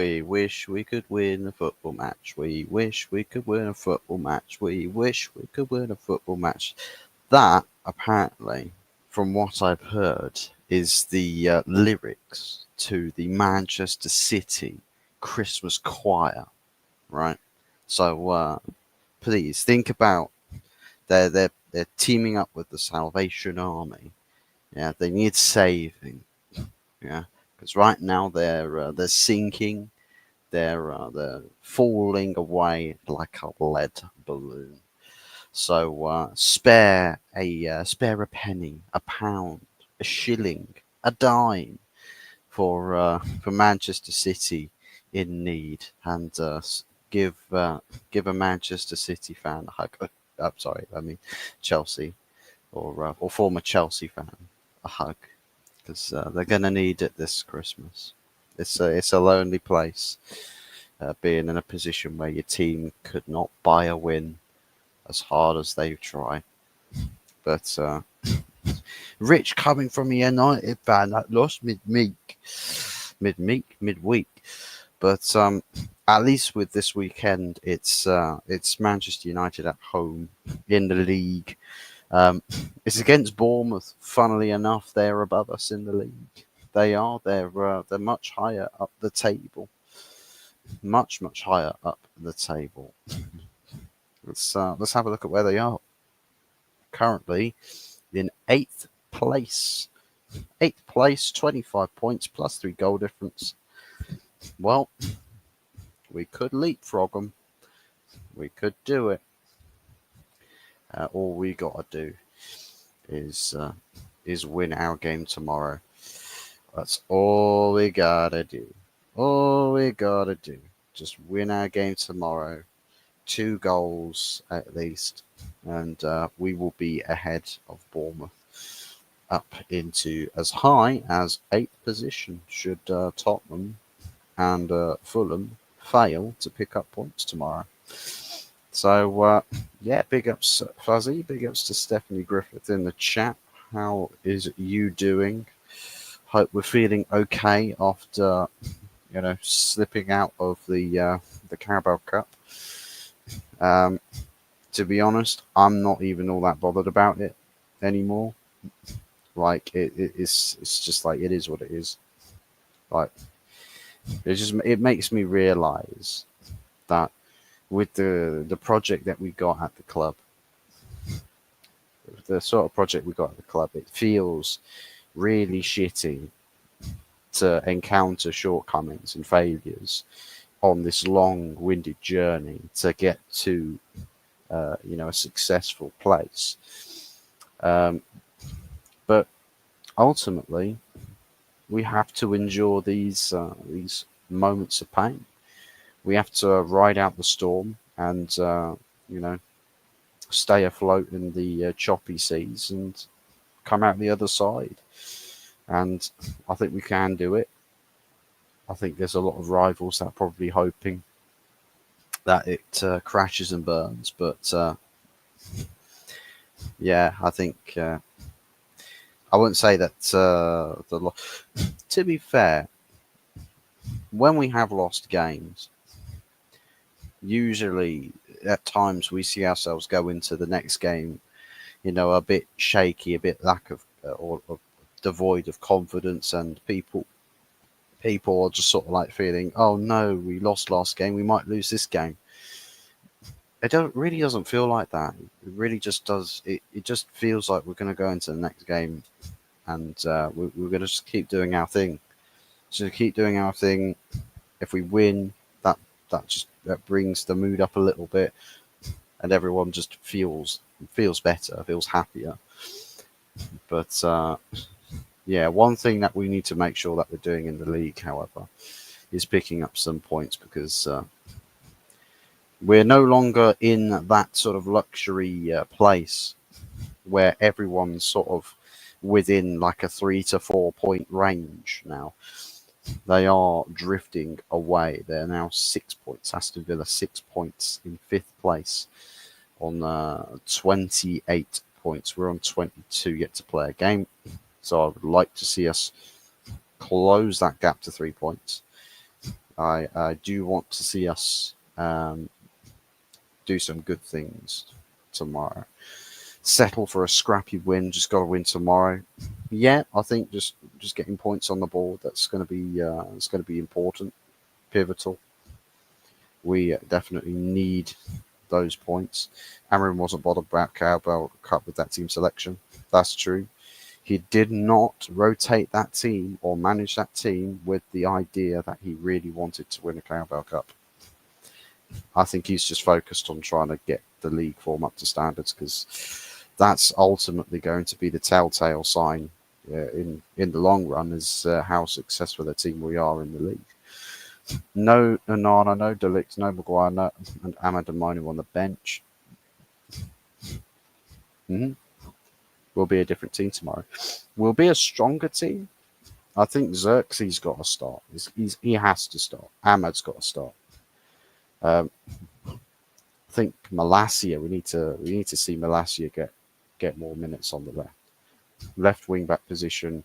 We wish we could win a football match. We wish we could win a football match. We wish we could win a football match. That, apparently, from what I've heard, is the lyrics to the Manchester City Christmas choir, right? So please think about they're teaming up with the Salvation Army. Yeah, they need saving. Yeah, because right now they're sinking. They're falling away like a lead balloon. So spare a penny, a pound, a shilling, a dime for Manchester City in need, and give a Manchester City fan a hug. I'm sorry, I mean Chelsea or former Chelsea fan a hug, because they're gonna need it this Christmas. It's a lonely place, being in a position where your team could not buy a win as hard as they try. But Rich coming from a United fan that lost midweek. But at least with this weekend, it's Manchester United at home in the league. It's against Bournemouth. Funnily enough, they're above us in the league. They are. They're much higher up the table. Much higher up the table. Let's have a look at where they are. Currently in eighth place. Eighth place, 25 points plus 3 goal difference. Well, we could leapfrog them. We could do it. All we gotta do is win our game tomorrow. That's all we gotta do. All we gotta do. Just win our game tomorrow. 2 goals at least, and we will be ahead of Bournemouth up into as high as 8th position should Tottenham and Fulham fail to pick up points tomorrow. So, yeah, big ups, Fuzzy. Big ups to Stephanie Griffith in the chat. How is you doing? Hope we're feeling okay after, slipping out of the Carabao Cup. To be honest, I'm not even all that bothered about it anymore. Like it's just like it is what it is. Like it makes me realize that with the project that we got at the club, the sort of project we got at the club, it feels really shitty to encounter shortcomings and failures on this long-winded journey to get to a successful place. But ultimately, we have to endure these moments of pain. We have to ride out the storm and stay afloat in the choppy seas and come out the other side. And I think we can do it. I think there's a lot of rivals that are probably hoping that it crashes and burns, but yeah, I think I wouldn't say that to be fair, when we have lost games, usually at times we see ourselves go into the next game, a bit shaky, a bit lack of or devoid of confidence, and people are just sort of like feeling, oh no, we lost last game, we might lose this game. It really doesn't feel like that. It really just does. It just feels like we're going to go into the next game, and we're going to just keep doing our thing. So keep doing our thing. If we win, that brings the mood up a little bit, and everyone just feels better, feels happier. But yeah, one thing that we need to make sure that we're doing in the league, however, is picking up some points, because we're no longer in that sort of luxury place where everyone's sort of within like a 3 to 4 point range now. They are drifting away. They're now 6 points. Aston Villa 6 points in 5th place on 28 points. We're on 22 yet to play a game. So I would like to see us close that gap to 3 points. I do want to see us do some good things tomorrow. Settle for a scrappy win. Just got to win tomorrow. Yeah, I think just getting points on the board, that's going to be it's going to be important, pivotal. We definitely need those points. Amarin wasn't bothered about Cowbell Cup with that team selection. That's true. He did not rotate that team or manage that team with the idea that he really wanted to win a Cowbell Cup. I think he's just focused on trying to get the league form up to standards, because that's ultimately going to be the telltale sign in the long run, is how successful a team we are in the league. No Onana, no Delict, no Maguire, no, and Ahmad Aminu on the bench. Mm-hmm. We'll be a different team tomorrow. We'll be a stronger team. I think Xerxes got to start. He has to start. Ahmad's got to start. Um, I think Malacia. We need to see Malacia get more minutes on the left wing back position.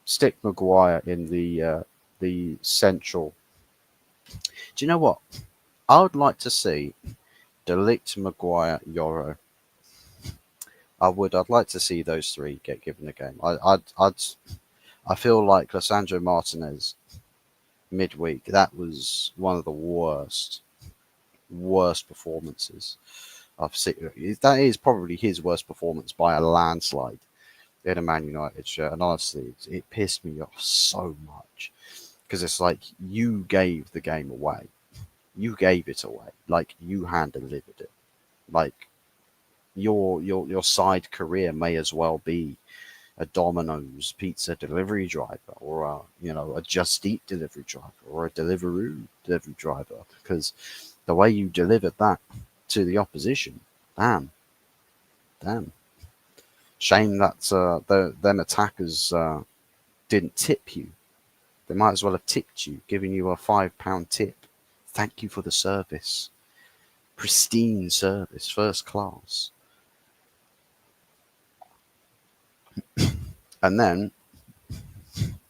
Stick Maguire in the central. Do you know what? I would like to see Delict, Maguire, Yoro. I would. I'd like to see those three get given a game. I feel like Lissandro Martinez midweek, that was one of the worst performances I've seen. That is probably his worst performance by a landslide in a Man United shirt. And honestly, it pissed me off so much, because it's like, you gave the game away. You gave it away. Like, you hand delivered it. Like, your side career may as well be a Domino's pizza delivery driver, or a Just Eat delivery driver, or a Deliveroo delivery driver, because the way you delivered that to the opposition, damn. Shame that them attackers didn't tip you. They might as well have tipped you, giving you a £5 tip. Thank you for the service. Pristine service, first class. And then,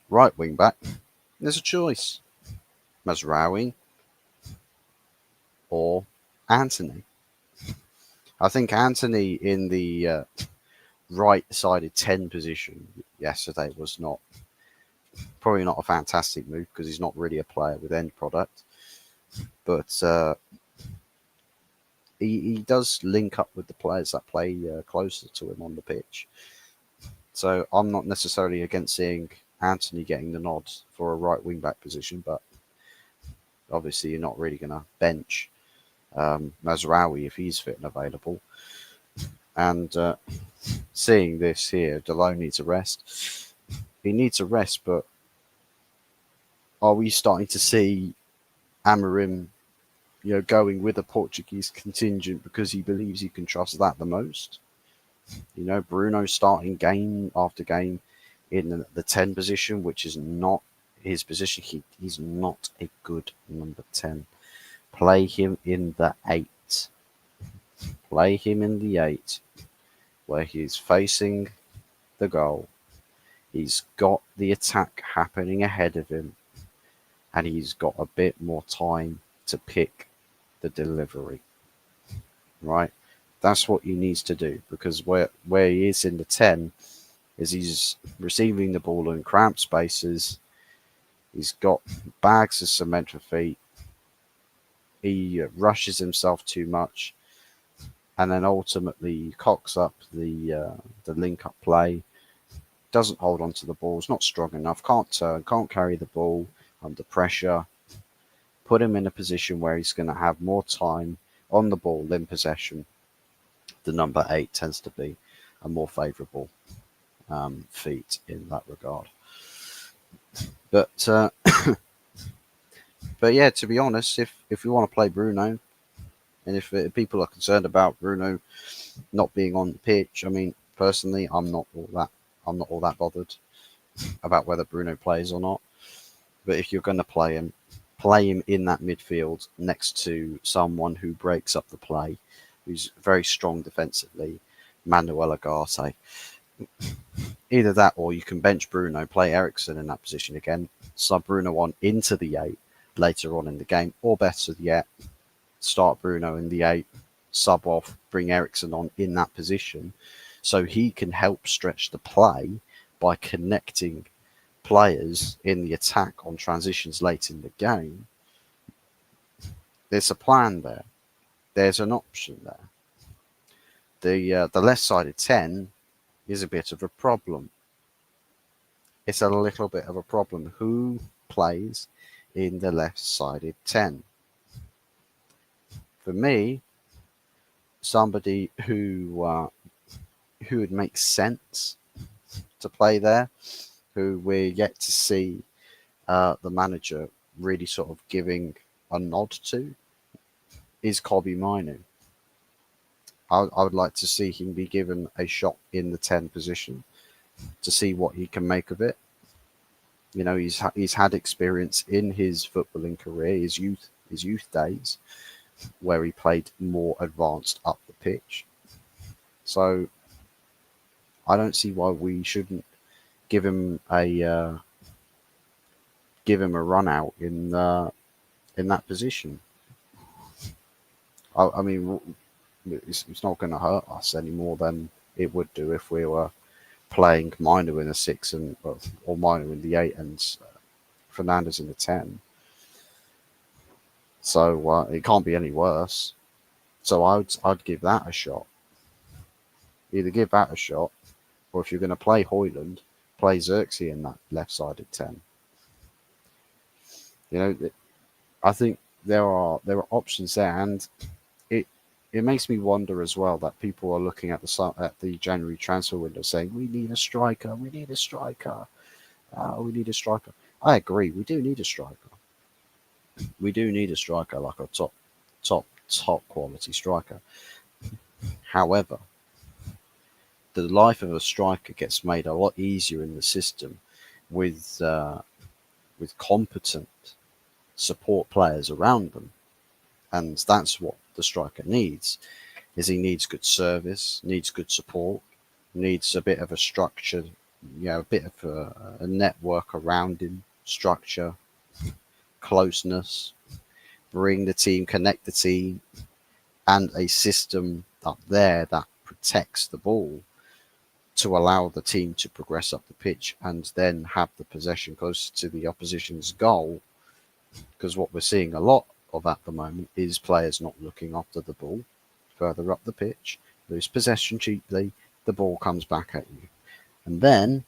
right wing back, there's a choice. Mazraoui or Anthony. I think Anthony in the right-sided 10 position yesterday was probably not a fantastic move, because he's not really a player with end product. But he does link up with the players that play closer to him on the pitch. So I'm not necessarily against seeing Anthony getting the nod for a right wing-back position, but obviously you're not really going to bench Mazraoui if he's fit and available. And seeing this here, Delon needs a rest. He needs a rest, but are we starting to see Amorim, going with a Portuguese contingent because he believes he can trust that the most? Bruno starting game after game in the 10 position, which is not his position. He's not a good number 10. Play him in the 8. Play him in the 8, where he's facing the goal. He's got the attack happening ahead of him, and he's got a bit more time to pick the delivery. Right? That's what he needs to do, because where he is in the 10 is he's receiving the ball in cramped spaces. He's got bags of cement for feet. He rushes himself too much, and then ultimately cocks up the link-up play. Doesn't hold on to the ball. Is not strong enough. Can't turn. Can't carry the ball under pressure. Put him in a position where he's going to have more time on the ball in possession. The number 8 tends to be a more favourable feat in that regard. But but yeah, to be honest, if we want to play Bruno, and if people are concerned about Bruno not being on the pitch, I mean, personally, I'm not all that bothered about whether Bruno plays or not. But if you're going to play him in that midfield next to someone who breaks up the play, who's very strong defensively, Manuel Ugarte. Either that, or you can bench Bruno, play Eriksen in that position again, sub Bruno on into the 8, later on in the game, or better yet, start Bruno in the 8, sub off, bring Ericsson on in that position, so he can help stretch the play by connecting players in the attack on transitions late in the game. There's a plan there. There's an option there. The left-sided 10 is a bit of a problem. It's a little bit of a problem. Who plays in the left-sided 10? For me, somebody who would make sense to play there, who we're yet to see the manager really sort of giving a nod to, is Kobbie Mainoo. I would like to see him be given a shot in the 10 position to see what he can make of it. You know, he's had experience in his footballing career, his youth days, where he played more advanced up the pitch. So I don't see why we shouldn't give him a run out in that position. I mean, it's not going to hurt us any more than it would do if we were playing Mainoo in the 6 or Mainoo in the 8 and Fernandes in the 10. So it can't be any worse. So I'd give that a shot. Either give that a shot, or if you're going to play Højlund, play Xerxes in that left-sided 10. You know, I think there are options there, and it makes me wonder as well that people are looking at the January transfer window saying we need a striker, we need a striker, we need a striker. I agree, we do need a striker. We do need a striker, like a top quality striker. However, the life of a striker gets made a lot easier in the system with competent support players around them, and that's what the striker needs. Is he needs good service, needs good support, needs a bit of a structure, a bit of a network around him, structure, closeness, bring the team, connect the team, and a system up there that protects the ball to allow the team to progress up the pitch and then have the possession close to the opposition's goal. Because what we're seeing a lot of at the moment is players not looking after the ball further up the pitch, lose possession cheaply, the ball comes back at you. And then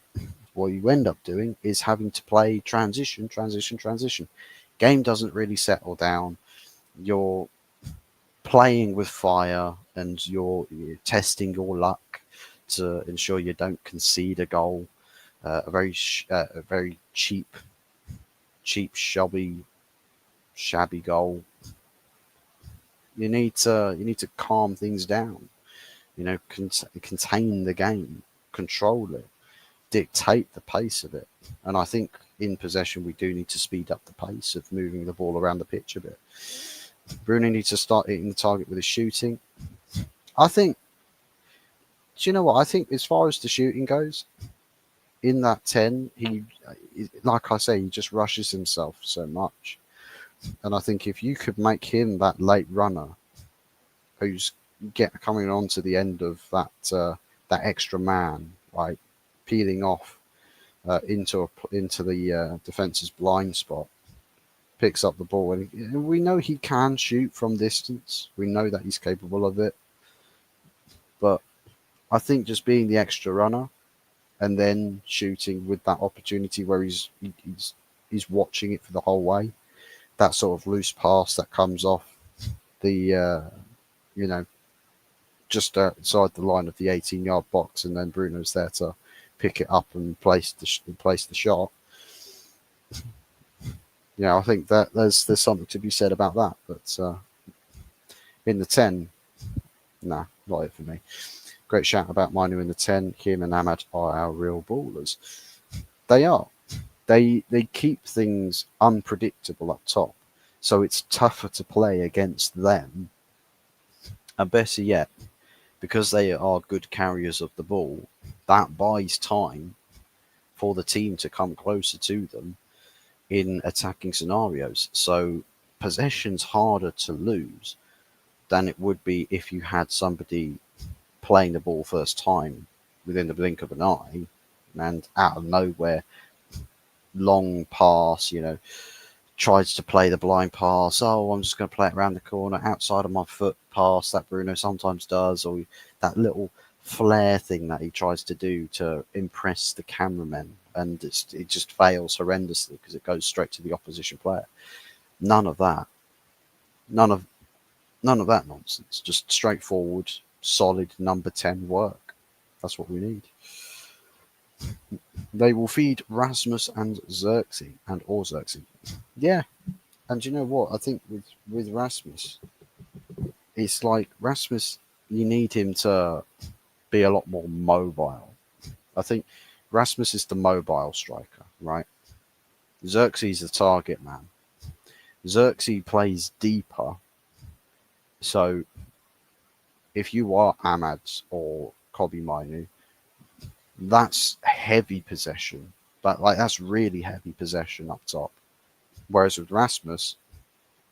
what you end up doing is having to play transition. Game doesn't really settle down. You're playing with fire and you're testing your luck to ensure you don't concede a goal. A very cheap, shabby goal. You need to calm things down. Contain the game, control it, dictate the pace of it. And I think in possession we do need to speed up the pace of moving the ball around the pitch a bit. Bruno needs to start hitting the target with his shooting. I think. Do you know what? I think as far as the shooting goes, in that 10, he, like I say, he just rushes himself so much. And I think if you could make him that late runner who's coming on to the end of that extra man, right, peeling off into the defense's blind spot, picks up the ball, and we know he can shoot from distance. We know that he's capable of it, but I think just being the extra runner and then shooting with that opportunity where he's watching it for the whole way, that sort of loose pass that comes off the just outside the line of the 18-yard box, and then Bruno's there to pick it up and place the shot. I think that there's something to be said about that. But in the 10, nah, not it for me. Great shout about Mainoo in the 10. Him and Ahmad are our real ballers. They are. They keep things unpredictable up top, so it's tougher to play against them. And better yet, because they are good carriers of the ball, that buys time for the team to come closer to them in attacking scenarios. So possession's harder to lose than it would be if you had somebody playing the ball first time within the blink of an eye and out of nowhere, long pass, tries to play the blind pass. Oh, I'm just going to play it around the corner, outside of my foot pass that Bruno sometimes does, or that little flair thing that he tries to do to impress the cameramen, and it just fails horrendously because it goes straight to the opposition player. None of that. None of none of that nonsense. Just straightforward, solid number 10 work. That's what we need. They will feed Rasmus and Xerxes and or Xerxes. Yeah, and you know what? I think with Rasmus, it's like Rasmus. You need him to be a lot more mobile. I think Rasmus is the mobile striker, right? Xerxes the target man. Xerxes plays deeper. So if you are Ahmad or Kobe Mainu, that's heavy possession. But like that's really heavy possession up top. Whereas with Rasmus,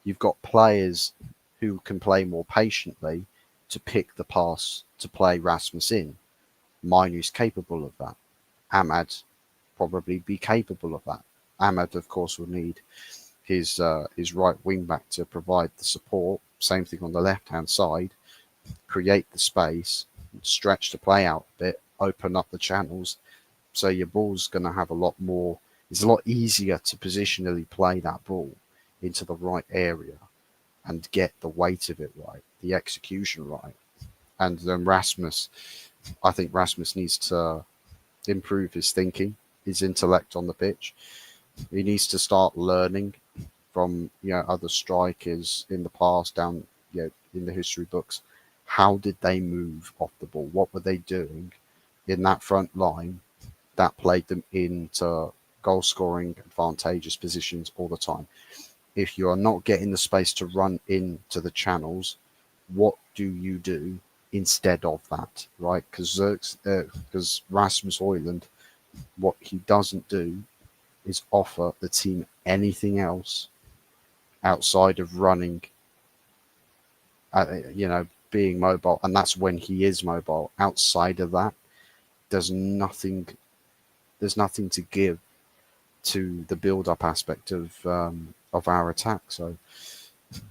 you've got players who can play more patiently to pick the pass to play Rasmus in. Mainu's capable of that. Ahmad probably be capable of that. Ahmad, of course, will need his right wing back to provide the support. Same thing on the left hand side. Create the space, stretch the play out a bit, open up the channels. So your ball's going to have a lot more. It's a lot easier to positionally play that ball into the right area and get the weight of it right, the execution right. And then I think Rasmus needs to improve his thinking, his intellect on the pitch. He needs to start learning from other strikers in the past down in the history books. How did they move off the ball? What were they doing in that front line that played them into goal scoring advantageous positions all the time? If you are not getting the space to run into the channels, what do you do instead of that, right? Because Rasmus Højlund, what he doesn't do is offer the team anything else outside of running, being mobile, and that's when he is mobile. Outside of that, there's nothing. There's nothing to give to the build-up aspect of our attack. So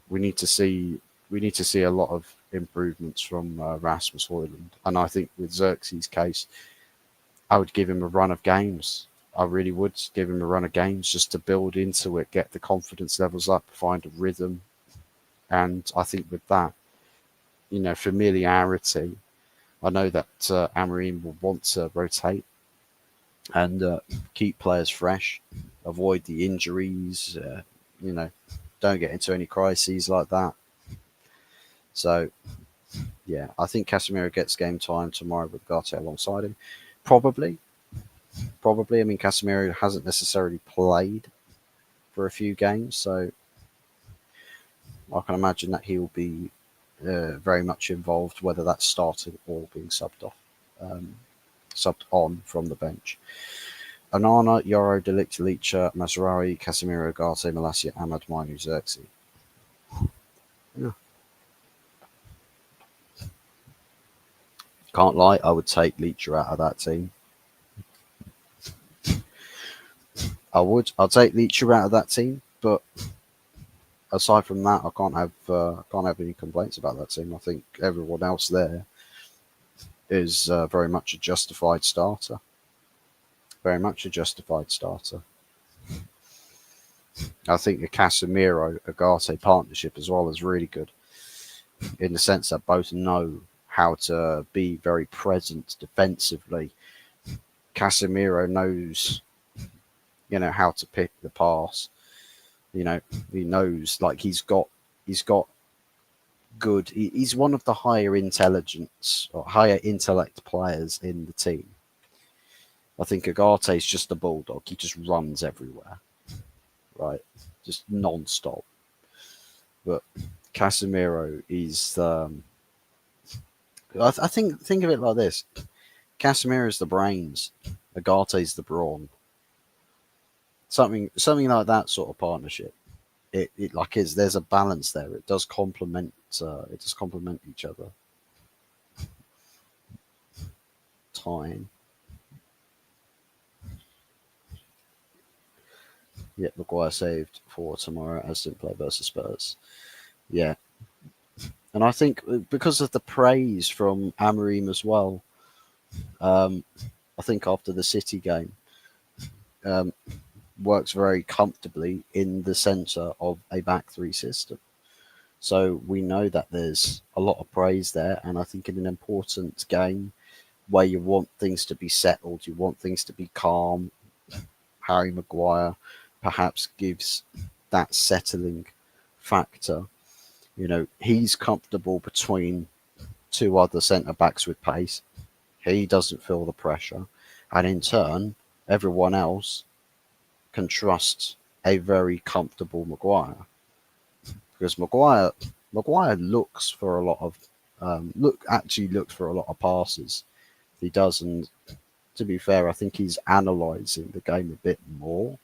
we need to see a lot of improvements from Rasmus Højlund, and I think with Xerxes' case, I would give him a run of games. I really would give him a run of games just to build into it, get the confidence levels up, find a rhythm, and I think with that, familiarity. I know that Amorim will want to rotate and keep players fresh, avoid the injuries, don't get into any crises like that. So, yeah, I think Casemiro gets game time tomorrow with Garte alongside him. Probably. I mean, Casemiro hasn't necessarily played for a few games, so I can imagine that he'll be very much involved, whether that's starting or being subbed on from the bench. Onana, Yoro, De Ligt, Licha, Mazraoui, Casemiro, Garte, Malacia, Ahmad, Mainu, Xerxes. Yeah. Can't lie, I would take Licha out of that team. I would. I'll take Licha out of that team, but aside from that, I can't have any complaints about that team. I think everyone else there is very much a justified starter. Very much a justified starter. I think the Casemiro Agate partnership as well is really good, in the sense that both know how to be very present defensively. Casemiro knows, how to pick the pass. He knows, like he's got good. He's one of the higher intelligence or higher intellect players in the team. I think Agate is just a bulldog. He just runs everywhere, right? Just non-stop. But Casemiro is. I think of it like this: Casemiro is the brains, Agate is the brawn. Something like that sort of partnership. It like is there's a balance there. It does complement each other. Time. Yeah, Maguire saved for tomorrow as didn't play versus Spurs. Yeah, and I think because of the praise from Amorim as well, um, I think after the City game, um, works very comfortably in the centre of a back three system. So we know that there's a lot of praise there, and I think in an important game where you want things to be settled, you want things to be calm, Harry Maguire perhaps gives that settling factor. He's comfortable between two other centre backs with pace. He doesn't feel the pressure. And in turn, everyone else can trust a very comfortable Maguire. Because Maguire looks for a lot of looks for a lot of passes. He does, and to be fair, I think he's analysing the game a bit more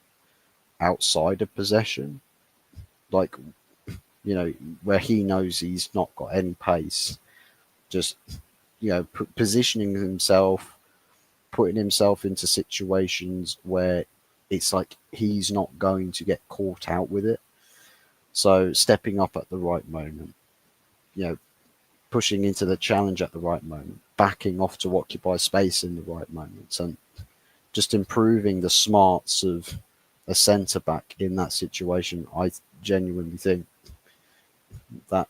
outside of possession. Like, where he knows he's not got any pace, just positioning himself, putting himself into situations where it's like he's not going to get caught out with it. So stepping up at the right moment, you know, pushing into the challenge at the right moment, backing off to occupy space in the right moments, and just improving the smarts of a centre back in that situation. I genuinely think that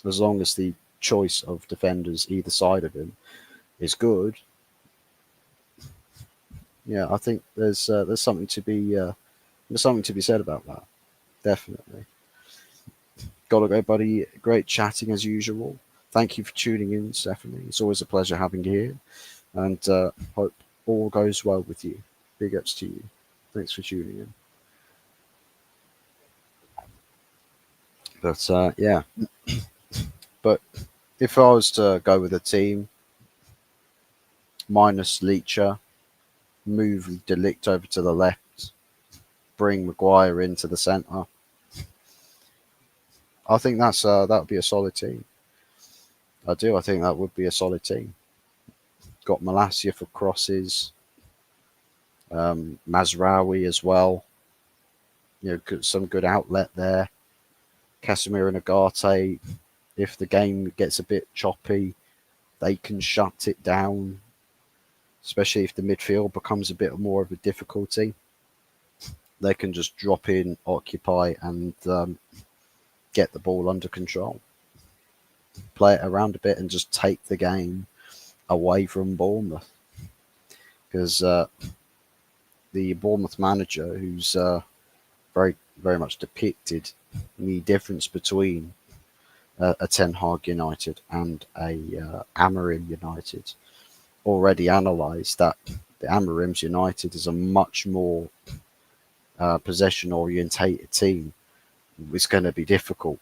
as long as the choice of defenders either side of him is good, yeah, I think there's something to be said about that. Definitely. Gotta go, buddy. Great chatting as usual. Thank you for tuning in, Stephanie. It's always a pleasure having you here, and hope all goes well with you. Big ups to you. Thanks for tuning in. But yeah, but if I was to go with a team minus Leacher, move Delict over to the left, bring Maguire into the centre, I think that would be a solid team. I do. I think that would be a solid team. Got Malacia for crosses, Mazraoui as well. Some good outlet there. Casemiro and Agate. If the game gets a bit choppy, they can shut it down. Especially if the midfield becomes a bit more of a difficulty, they can just drop in, occupy, and get the ball under control. Play it around a bit and just take the game away from Bournemouth. Because the Bournemouth manager, who's very, very much depicted the difference between a Ten Hag United and a Amorim United, already analysed that the Amorim's United is a much more possession orientated team. It's going to be difficult,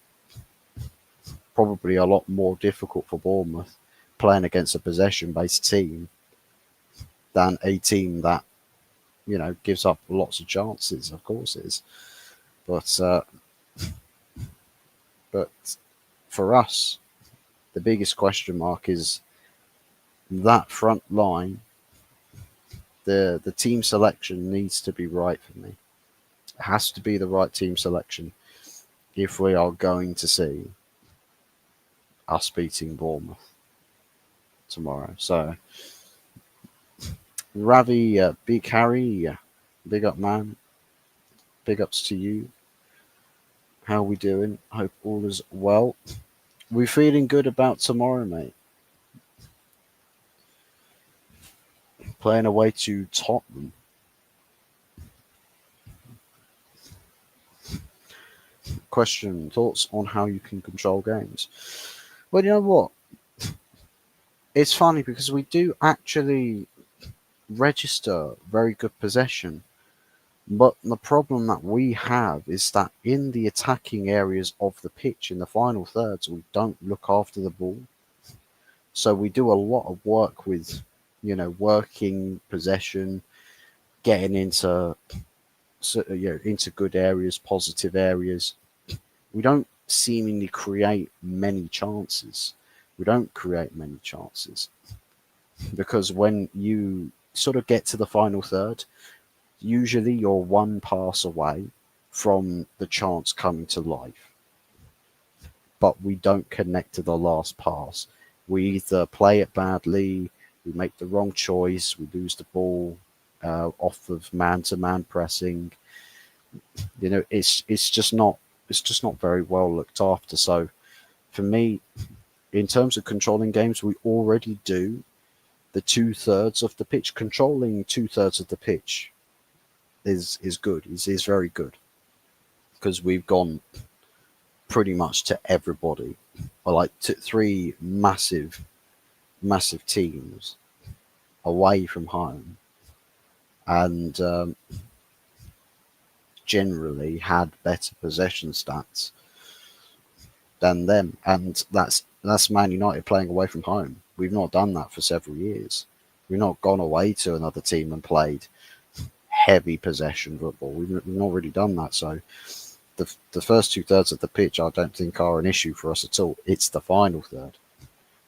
probably a lot more difficult for Bournemouth playing against a possession based team than a team that gives up lots of chances. Of course, it is, but for us, the biggest question mark is that front line. The team selection needs to be right for me. It has to be the right team selection if we are going to see us beating Bournemouth tomorrow. So, Ravi, Big Harry, big up, man. Big ups to you. How we doing? Hope all is well. We feeling good about tomorrow, mate. Playing away to Tottenham. Question, thoughts on how you can control games? Well, you know what? It's funny because we do actually register very good possession. But the problem that we have is that in the attacking areas of the pitch, in the final thirds, we don't look after the ball. So we do a lot of work with, working possession, getting into into good areas, positive areas. We don't seemingly create many chances. We don't create many chances because when you sort of get to the final third, usually you're one pass away from the chance coming to life, but we don't connect to the last pass. We either play it badly, we make the wrong choice, we lose the ball off of man-to-man pressing. It's just not very well looked after. So for me, in terms of controlling games, we already do the 2/3 of the pitch. Controlling 2/3 of the pitch is good. Is very good because we've gone pretty much to everybody, or like three massive teams away from home, and generally had better possession stats than them. And that's Man United playing away from home. We've not done that for several years. We've not gone away to another team and played heavy possession football. We've not really done that. So the first 2/3 of the pitch, I don't think are an issue for us at all. It's the final third.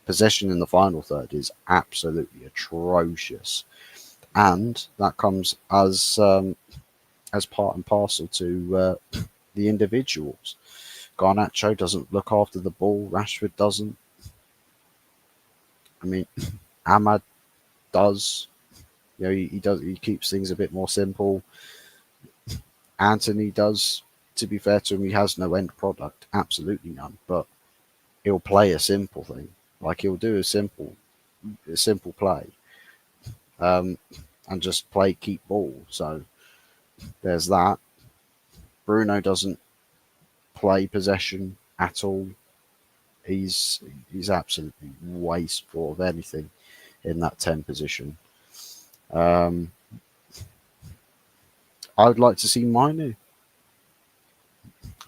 Possession in the final third is absolutely atrocious, and that comes as part and parcel to the individuals. Garnacho doesn't look after the ball. Rashford doesn't. I mean, Ahmad does. He does. He keeps things a bit more simple. Anthony does. To be fair to him, he has no end product, absolutely none. But he'll play a simple thing, like he'll do a simple play, and just play keep ball. So there's that. Bruno doesn't play possession at all. He's absolutely wasteful of anything in that 10 position. Um, I would like to see Mainu.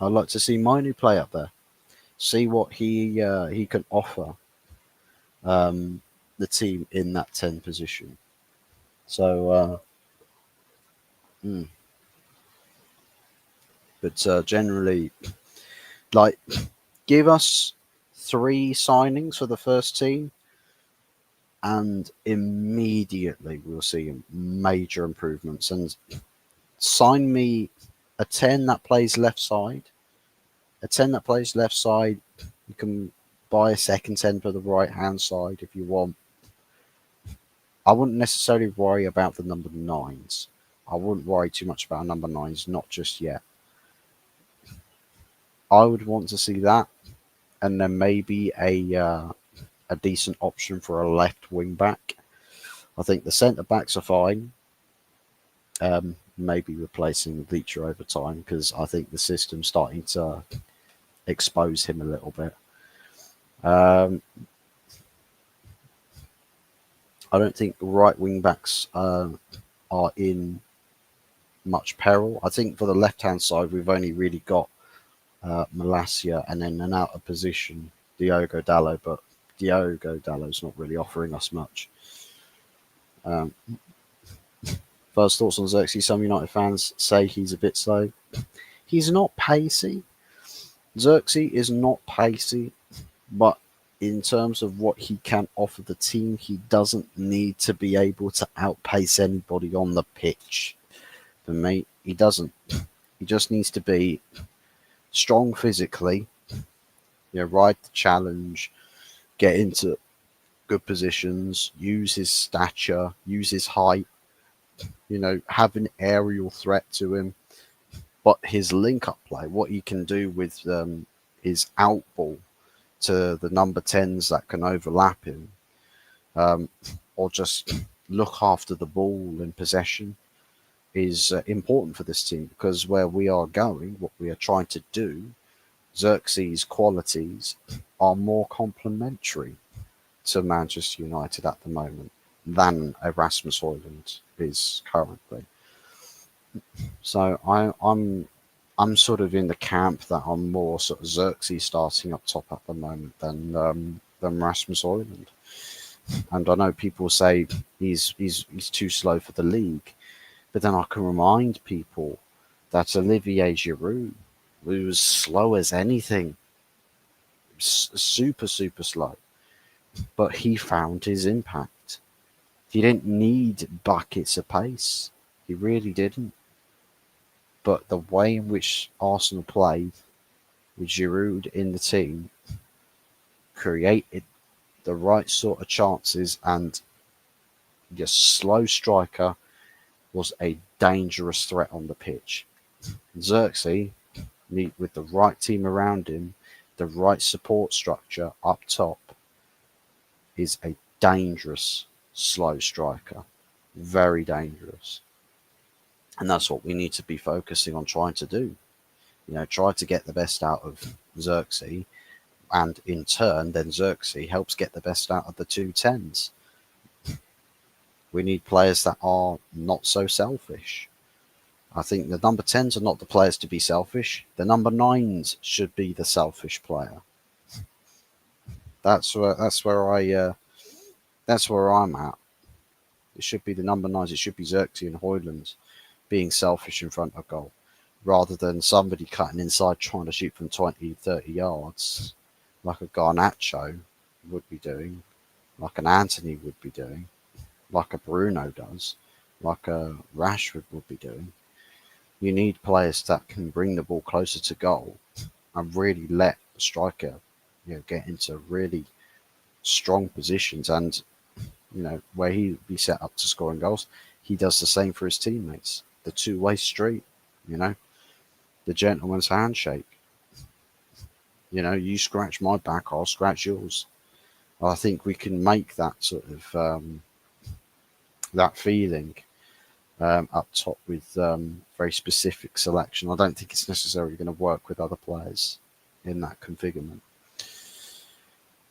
I'd like to see Mainu play up there, see what he can offer the team in that 10 position. So, mm. But generally, like, give us 3 signings for the first team, and immediately we'll see major improvements. And sign me a 10 that plays left side. A 10 that plays left side, you can buy a second 10 for the right hand side if you want. I wouldn't necessarily worry about the number 9s. I wouldn't worry too much about number 9s, not just yet. I would want to see that, and then maybe a decent option for a left wing back. I think the centre backs are fine. Maybe replacing Leacher over time, because I think the system's starting to expose him a little bit. I don't think right wing backs are in much peril. I think for the left hand side, we've only really got Malacia and then an out of position Diogo Dalot, but Diogo Dalot's not really offering us much. First thoughts on Xerxes. Some United fans say he's a bit slow. He's not pacey. Xerxes is not pacey, but in terms of what he can offer the team, he doesn't need to be able to outpace anybody on the pitch. For me, he doesn't. He just needs to be strong physically, ride the challenge, get into good positions, use his stature, use his height, have an aerial threat to him. But his link-up play, what he can do with his outball to the number 10s that can overlap him, or just look after the ball in possession, is important for this team, because where we are going, what we are trying to do, Xerxes' qualities are more complementary to Manchester United at the moment than Erasmus Højlund is currently. So I'm sort of in the camp that I'm more sort of Xerxes starting up top at the moment than Rasmus Højlund. And I know people say he's too slow for the league, but then I can remind people That's Olivier Giroud, who was slow as anything, super, super slow. But he found his impact. He didn't need buckets of pace. He really didn't. But the way in which Arsenal played with Giroud in the team created the right sort of chances, and your slow striker was a dangerous threat on the pitch. Xerxes, with the right team around him, the right support structure up top, is a dangerous slow striker. Very dangerous. And that's what we need to be focusing on trying to do. Try to get the best out of Xerxes, and in turn, then Xerxes helps get the best out of the two tens. We need players that are not so selfish. I think the number 10s are not the players to be selfish. The number 9s should be the selfish player. That's where I'm at. It should be the number 9s. It should be Xerxes and Højlund being selfish in front of goal, rather than somebody cutting inside trying to shoot from 20, 30 yards, like a Garnacho would be doing, like an Anthony would be doing, like a Bruno does, like a Rashford would be doing. You need players that can bring the ball closer to goal and really let the striker, get into really strong positions, and where he be set up to scoring goals, he does the same for his teammates. The two-way street, the gentleman's handshake. You scratch my back, I'll scratch yours. I think we can make that sort of that feeling up top with very specific selection. I don't think it's necessarily going to work with other players in that configurement.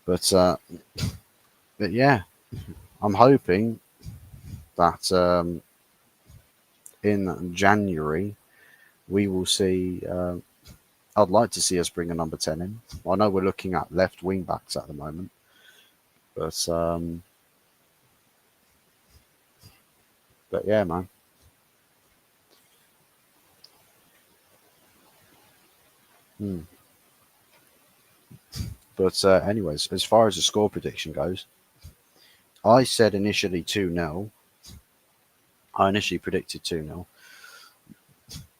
But yeah, I'm hoping that in January we will see. I'd like to see us bring a number 10 in. I know we're looking at left wing backs at the moment, but yeah, man. Hmm. But anyways, as far as the score prediction goes, I said initially 2-0. I initially predicted 2-0.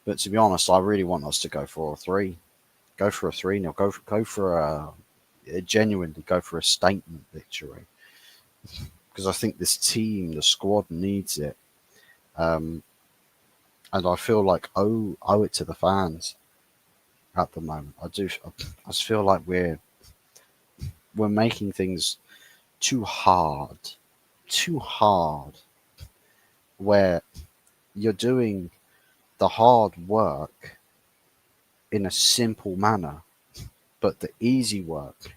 But to be honest, I really want us to go for a 3. Go for a 3-0. Go for a genuinely go for a statement victory. Because I think this team, the squad needs it. And I feel like owe it to the fans at the moment. I do. I just feel like we're making things too hard, where you're doing the hard work in a simple manner, but the easy work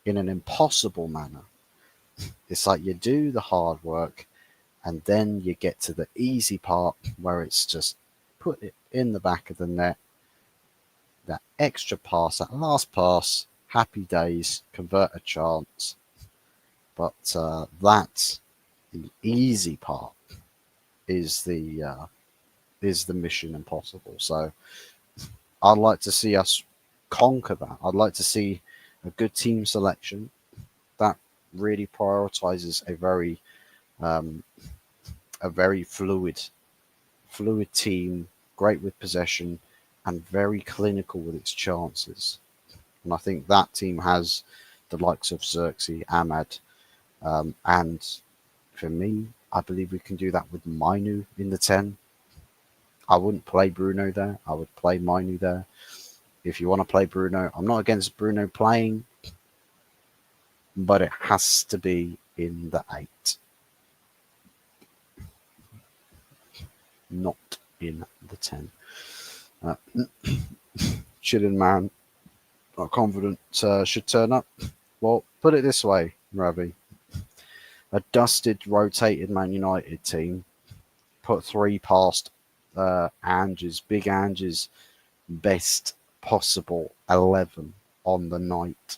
in an impossible manner. It's like you do the hard work and then you get to the easy part where it's just put it in the back of the net, that extra pass, that last pass, happy days, convert a chance. But that's the easy part is the mission impossible. So I'd like to see us conquer that. I'd like to see a good team selection that really prioritizes a very fluid team, great with possession, and very clinical with its chances. And I think that team has the likes of Xerxes, Ahmad, and for me, I believe we can do that with Mainu in the 10. I wouldn't play Bruno there. I would play Mainu there. If you want to play Bruno, I'm not against Bruno playing, but it has to be in the 8, not in the 10. Chilling man, not confident, should turn up. Well, put it this way, Ravi. A dusted, rotated Man United team put 3 past Big Ange's best possible 11 on the night.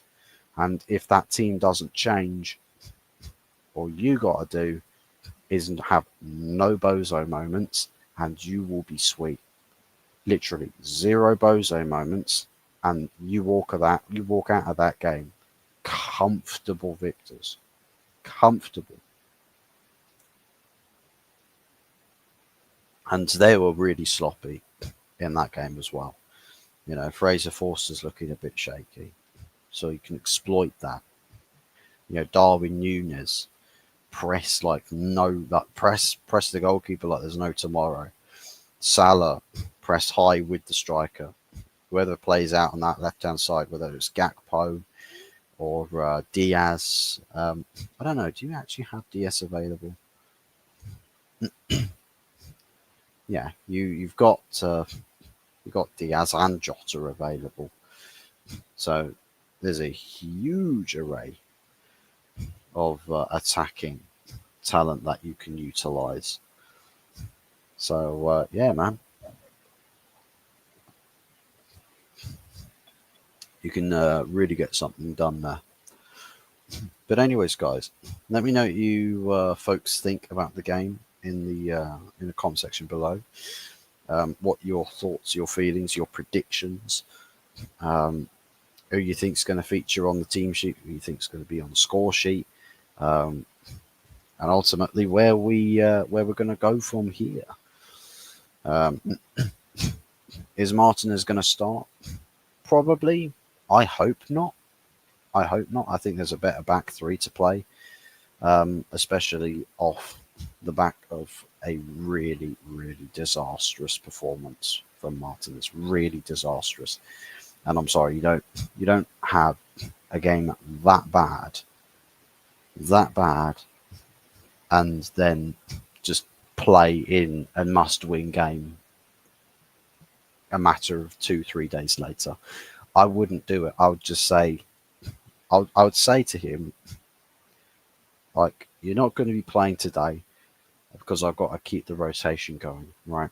And if that team doesn't change, all you got to do is have no bozo moments and you will be sweet. Literally zero bozo moments, and you walk out of that game comfortable victors, comfortable. And they were really sloppy in that game as well. You know, Fraser Forster's looking a bit shaky, so you can exploit that. You know, Darwin Nunes press like no, like press the goalkeeper like there's no tomorrow. Salah press high with the striker. Whoever plays out on that left hand side, whether it's Gakpo or Diaz. I don't know. Do you actually have Diaz available? Yeah, you've got Diaz and Jota available. So there's a huge array of attacking talent that you can utilize. So yeah, man, you can really get something done there. But anyways, guys, let me know what you folks think about the game in the comment section below. What your thoughts, your feelings, your predictions. Um, who you think's going to feature on the team sheet? Who you think's going to be on the score sheet? Um, and ultimately where we're going to go from here. Um, is Martinez going to start? Probably. I hope not. I hope not. I think there's a better back three to play, especially off the back of a really, really disastrous performance from Martinez. Really disastrous. And I'm sorry, you don't have a game that bad, and then just play in a must-win game a matter of 2-3 days later. I wouldn't do it. I would just say, I would say to him, like, you're not going to be playing today because I've got to keep the rotation going, right?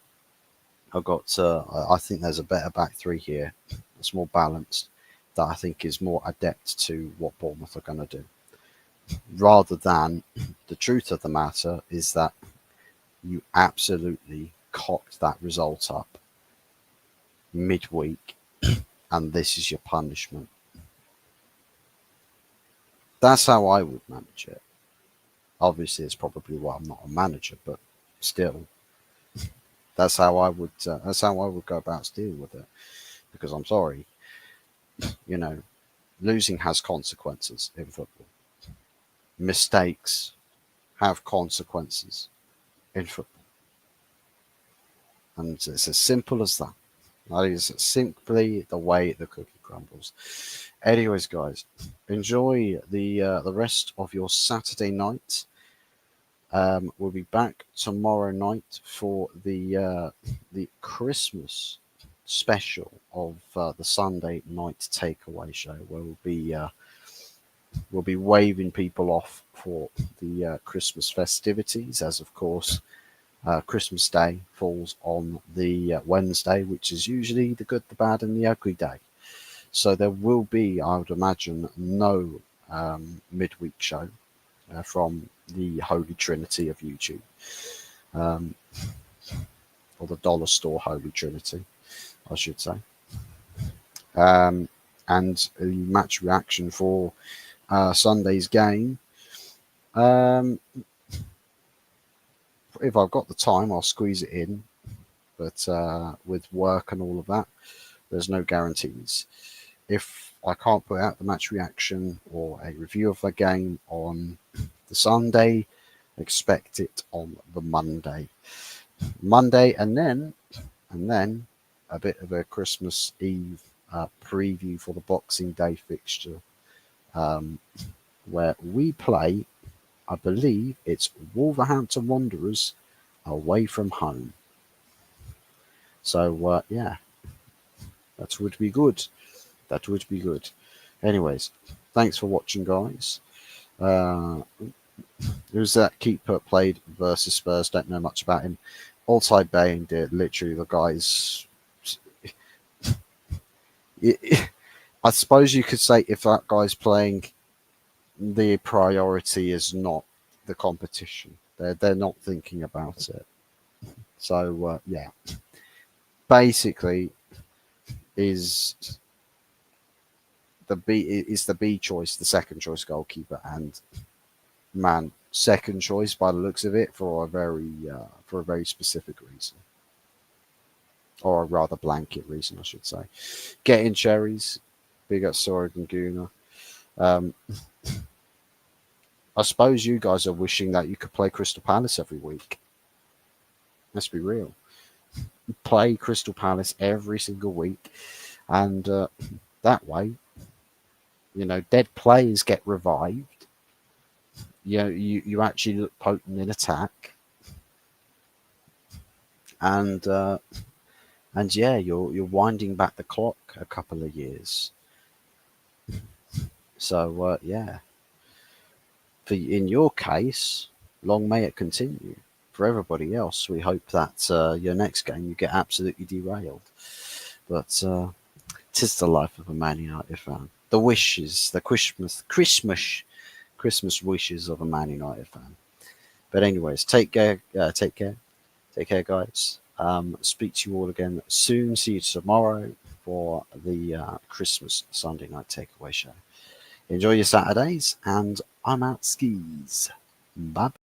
I've got, I think there's a better back three here. It's more balanced, that I think is more adept to what Bournemouth are going to do. Rather than the truth of the matter is that you absolutely cocked that result up midweek, and this is your punishment. That's how I would manage it. Obviously, it's probably why I'm not a manager, but still, that's how I would. That's how I would go about dealing with it. Because I'm sorry, you know, losing has consequences in football. Mistakes have consequences in football, and it's as simple as that. That is simply the way the cookie crumbles. Anyways, guys, enjoy the rest of your Saturday night. We'll be back tomorrow night for the Christmas special of the Sunday night takeaway show, where we'll be waving people off for the Christmas festivities, as of course Christmas Day falls on the Wednesday, which is usually the good, the bad, and the ugly day. So there will be, I would imagine, no midweek show from the Holy Trinity of YouTube, um, or the Dollar Store Holy Trinity, I should say. Um, and a match reaction for Sunday's game. If I've got the time, I'll squeeze it in. But with work and all of that, there's no guarantees. If I can't put out the match reaction or a review of the game on the Sunday, expect it on the Monday. And then a bit of a Christmas Eve preview for the Boxing Day fixture, where we play, I believe it's Wolverhampton Wanderers away from home. So yeah, that would be good. That would be good. Anyways, thanks for watching, guys. Who's that keeper played versus Spurs? Don't know much about him. Altai Bain did. Literally, the guy's. I suppose you could say if that guy's playing, the priority is not the competition. They're not thinking about it. So yeah. basically is the B choice, the second choice goalkeeper, and man, second choice by the looks of it for a very specific reason, or a rather blanket reason, I should say. Getting cherries, big up Sorag and Guna. Um, I suppose you guys are wishing that you could play Crystal Palace every week. Let's be real. Play Crystal Palace every single week, and that way, dead players get revived. You actually look potent in attack, and yeah, you're winding back the clock a couple of years. So yeah, in your case, long may it continue. For everybody else, we hope that your next game you get absolutely derailed. But 'tis the life of a Man United fan. The wishes, the Christmas wishes of a Man United fan. But anyways, take care, guys. Speak to you all again soon. See you tomorrow for the Christmas Sunday night takeaway show. Enjoy your Saturdays, and I'm out skis. Bye.